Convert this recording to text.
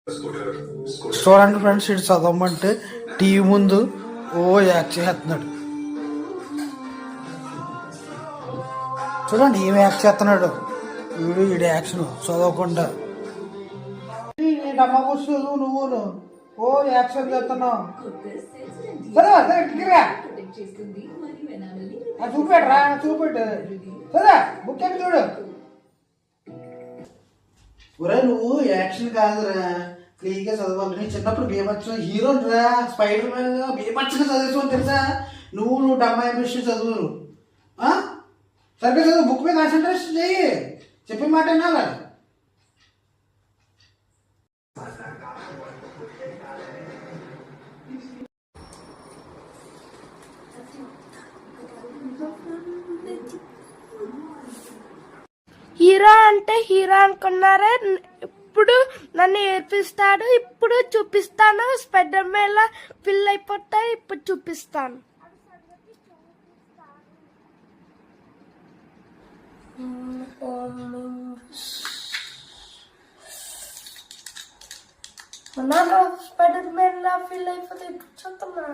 చూడండి ఫ్రెండ్స్, ఇటు చదవమంటే టీవీ ముందు యాక్ట్ చేస్తున్నాడు. చూడండి ఏమి యాక్ట్ చేస్తున్నాడు వీడు యాక్షన్ చదవకుండా. అమ్మ కూర్చోదు నువ్వును యాక్షన్ చేస్తున్నావు. చూపెట్టరా చూపెట్టు సరే బుక్ ఎక్కి చూడు. ఒరే నువ్వు యాక్షన్ కాదురా, క్లీన్గా చదవాలి. నేను చిన్నప్పుడు బీభత్సం హీరోని రా, స్పైడర్ మ్యాన్ బీభత్సంగా చదివేసావు తెలుసా. నువ్వు డమ్మా ఇండస్ట్రీ చదువు సరిగ్గా చదువు, బుక్ మీద కాన్సన్ట్రేషన్ చెయ్యి, చెప్పే మాట వినాలా. హీరో అంటే హీరో అనుకున్నారే, ఇప్పుడు నన్ను ఏర్పిస్తాడు, ఇప్పుడు చూపిస్తాను. స్పైడర్ మ్యాన్ లా ఫిల్ అయిపోతాయి, ఇప్పుడు చూపిస్తాను. స్పైడర్ మ్యాన్ లా ఫిల్ అయిపోతాయి, ఇప్పుడు చూస్తున్నా.